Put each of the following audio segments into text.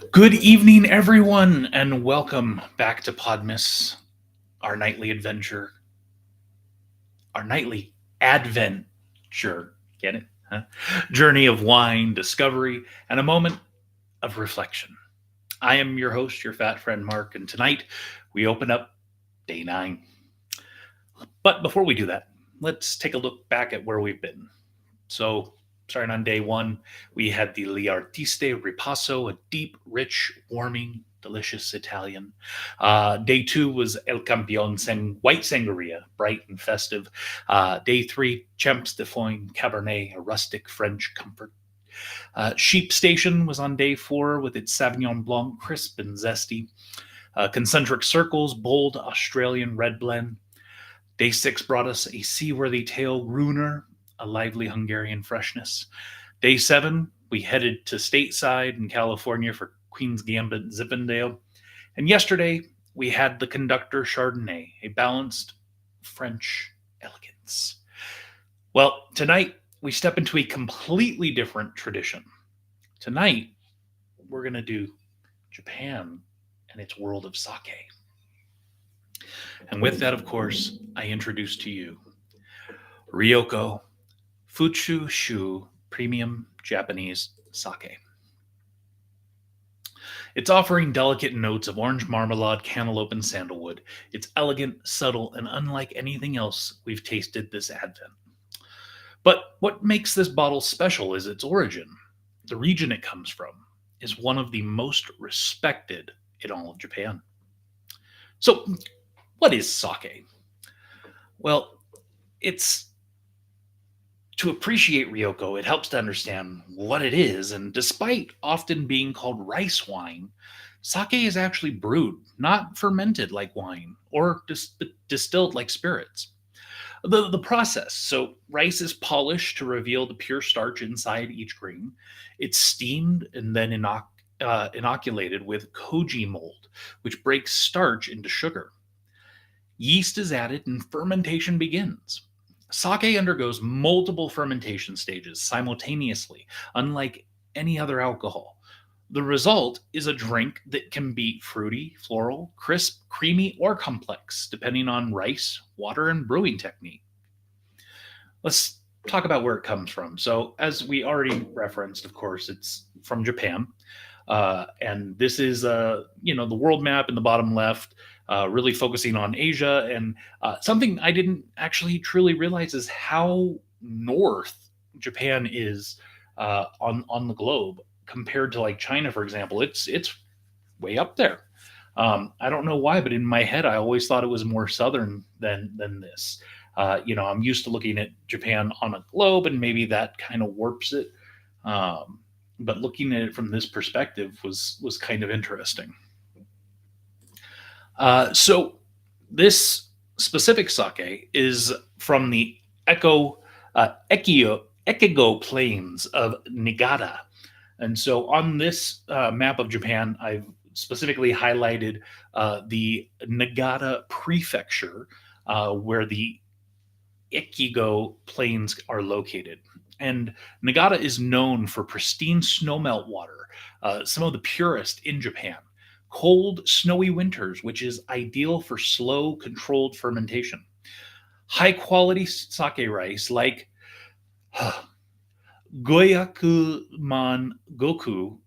Good evening, everyone, and welcome back to Podmas, our nightly adventure, our nightly adventure. Get it? Huh? Journey of wine, discovery, and a moment of reflection. I am your host, your fat friend Mark, and tonight we open up day 9. But before we do that, let's take a look back at where we've been. So, starting on day 1, we had the Liartiste Ripasso, a deep, rich, warming, delicious Italian. Day 2 was El Campeon White Sangria, bright and festive. Day 3, Champs de Foin Cabernet, a rustic French comfort. Sheep Station was on day 4 with its Sauvignon Blanc, crisp and zesty. Concentric Circles, bold Australian red blend. Day 6 brought us a seaworthy tale, Gruner, a lively Hungarian freshness. Day 7, we headed to stateside in California for Queen's Gambit Zippendale. And yesterday, we had the Conductor Chardonnay, a balanced French elegance. Well, tonight, we step into a completely different tradition. Tonight, we're going to do Japan and its world of sake. And with that, of course, I introduce to you Ryoko Shu Premium Japanese Sake. It's offering delicate notes of orange marmalade, cantaloupe, and sandalwood. It's elegant, subtle, and unlike anything else we've tasted this Advent. But what makes this bottle special is its origin. The region it comes from is one of the most respected in all of Japan. So, what is sake? Well, it's to appreciate Ryoko, it helps to understand what it is, and despite often being called rice wine, sake is actually brewed, not fermented like wine or distilled like spirits. The process, so rice is polished to reveal the pure starch inside each grain. It's steamed and then inoculated with koji mold, which breaks starch into sugar. Yeast is added and fermentation begins. Sake undergoes multiple fermentation stages simultaneously, unlike any other alcohol. The result is a drink that can be fruity, floral, crisp, creamy, or complex, depending on rice, water, and brewing technique. Let's talk about where it comes from. So, as we already referenced, of course, it's from Japan. And this is, the world map in the bottom left, really focusing on Asia. And something I didn't actually truly realize is how north Japan is on the globe compared to like China, for example. It's way up there. I don't know why, but in my head, I always thought it was more southern than this. I'm used to looking at Japan on a globe, and maybe that kind of warps it. But looking at it from this perspective was kind of interesting. So this specific sake is from the Ekigo plains of Niigata. And so on this map of Japan, I've specifically highlighted the Niigata prefecture where the Ekigo plains are located. And Niigata is known for pristine snowmelt water, some of the purest in Japan. Cold, snowy winters, which is ideal for slow, controlled fermentation. High quality sake rice like Goyakuman Goku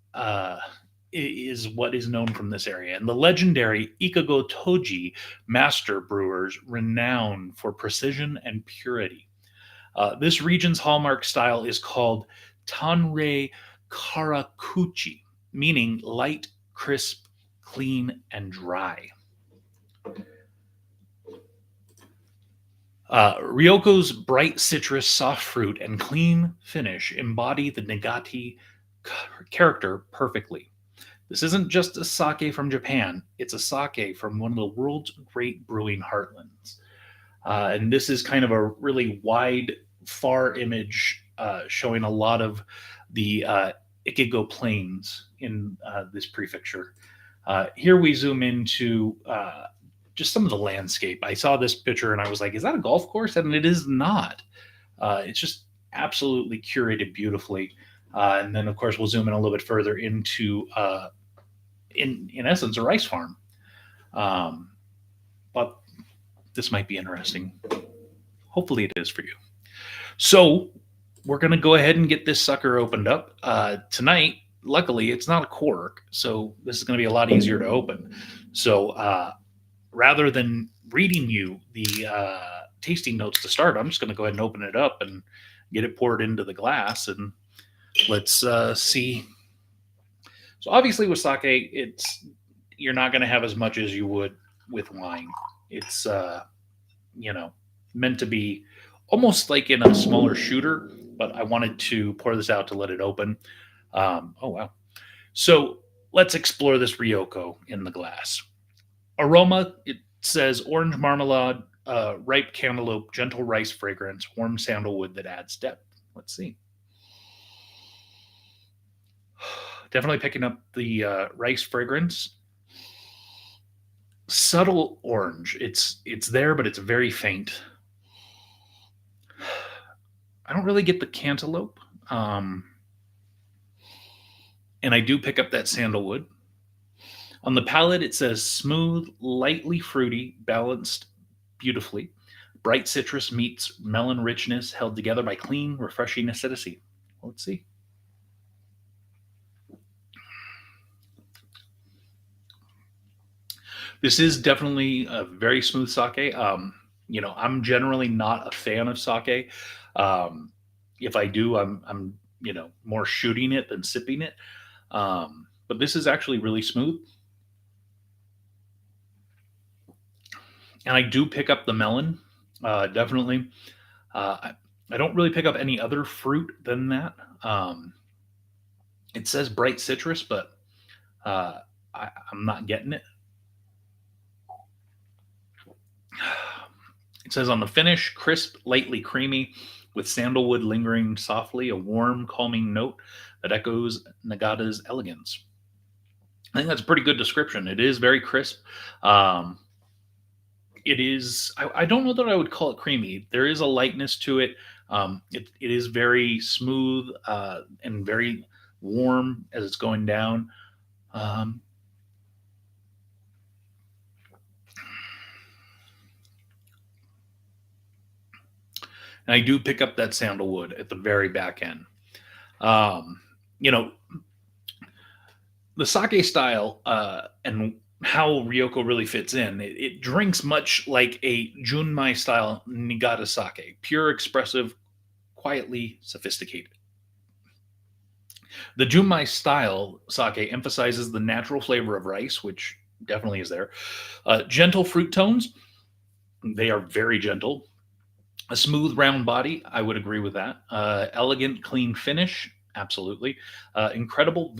is what is known from this area. And the legendary Ikago Toji master brewers renowned for precision and purity. This region's hallmark style is called Tanrei Karakuchi, meaning light, crisp, clean, and dry. Ryoko's bright citrus, soft fruit, and clean finish embody the Nigati character perfectly. This isn't just a sake from Japan, it's a sake from one of the world's great brewing heartlands. And this is kind of a really wide, far image showing a lot of the Ikigo plains in this prefecture. Here we zoom into just some of the landscape. I saw this picture and I was like, is that a golf course? And it is not. It's just absolutely curated beautifully. And then, of course, we'll zoom in a little bit further into in essence, a rice farm. Um, but this might be interesting. Hopefully, it is for you. So we're gonna go ahead and get this sucker opened up tonight. Luckily, it's not a cork, so this is going to be a lot easier to open. So rather than reading you the tasting notes to start, I'm just going to go ahead and open it up and get it poured into the glass, and let's see. So obviously with sake, it's you're not going to have as much as you would with wine. It's you know meant to be almost like in a smaller shooter, but I wanted to pour this out to let it open. Oh wow! So let's explore this Ryoko in the glass. Aroma, it says orange marmalade, ripe cantaloupe, gentle rice fragrance, warm sandalwood that adds depth. Let's see. Definitely picking up the rice fragrance. Subtle orange. It's there, but it's very faint. I don't really get the cantaloupe, and I do pick up that sandalwood. On the palate, it says smooth, lightly fruity, balanced beautifully. Bright citrus meets melon richness held together by clean, refreshing acidity. Let's see. This is definitely a very smooth sake. I'm generally not a fan of sake. If I do, I'm more shooting it than sipping it. But this is actually really smooth, and I do pick up the melon. Definitely. I don't really pick up any other fruit than that. It says bright citrus, but I'm not getting it. It says on the finish, crisp, lightly creamy, with sandalwood lingering softly, a warm, calming note that echoes Nagata's elegance. I think that's a pretty good description. It is very crisp. Um, it is, I don't know that I would call it creamy. There is a lightness to it. It is very smooth and very warm as it's going down. Um, and I do pick up that sandalwood at the very back end. Um, you know, the sake style and how Ryoko really fits in, it drinks much like a Junmai style Niigata sake, pure, expressive, quietly sophisticated. The Junmai style sake emphasizes the natural flavor of rice, which definitely is there. Gentle fruit tones, they are very gentle. A smooth, round body, I would agree with that. Elegant, clean finish, absolutely. Incredible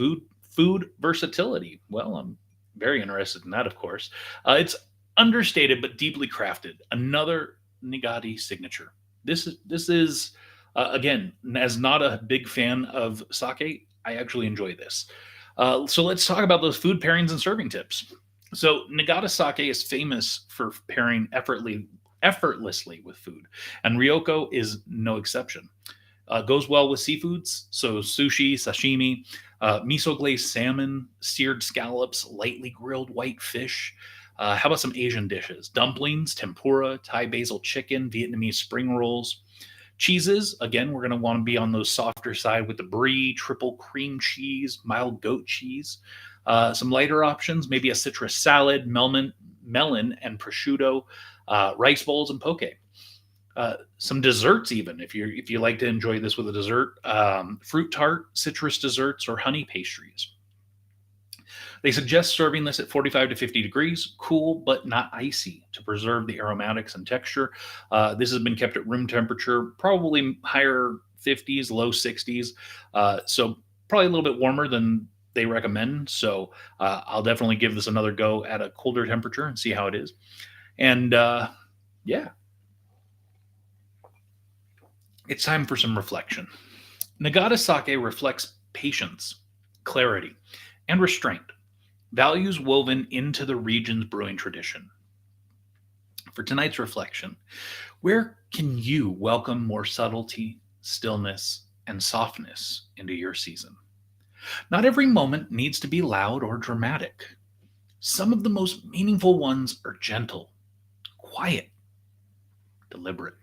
food versatility. Well, I'm very interested in that, of course. It's understated but deeply crafted. Another Nigati signature. This is again, as not a big fan of sake, I actually enjoy this. So let's talk about those food pairings and serving tips. So Nagata sake is famous for pairing effortlessly with food, and Ryoko is no exception. Goes well with seafoods, so sushi, sashimi, miso glazed salmon, seared scallops, lightly grilled white fish. How about some Asian dishes? Dumplings, tempura, Thai basil chicken, Vietnamese spring rolls. Cheeses, again, we're going to want to be on those softer side with the brie, triple cream cheese, mild goat cheese. Some lighter options, maybe a citrus salad, melon and prosciutto, rice bowls, and poke. Some desserts, even if you like to enjoy this with a dessert, fruit tart, citrus desserts, or honey pastries. They suggest serving this at 45 to 50 degrees, cool but not icy, to preserve the aromatics and texture. This has been kept at room temperature, probably higher 50s, low 60s. So probably a little bit warmer than they recommend. So I'll definitely give this another go at a colder temperature and see how it is. And yeah, it's time for some reflection. Nagata sake reflects patience, clarity, and restraint, values woven into the region's brewing tradition. For tonight's reflection, where can you welcome more subtlety, stillness, and softness into your season? Not every moment needs to be loud or dramatic. Some of the most meaningful ones are gentle, quiet, deliberate.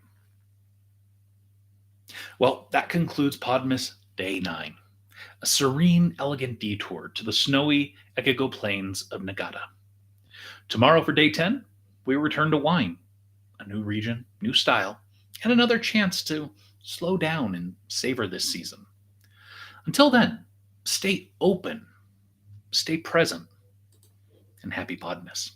Well, that concludes Podmas Day 9, a serene, elegant detour to the snowy Ekigo Plains of Nagata. Tomorrow for Day 10, we return to wine, a new region, new style, and another chance to slow down and savor this season. Until then, stay open, stay present, and happy Podmas.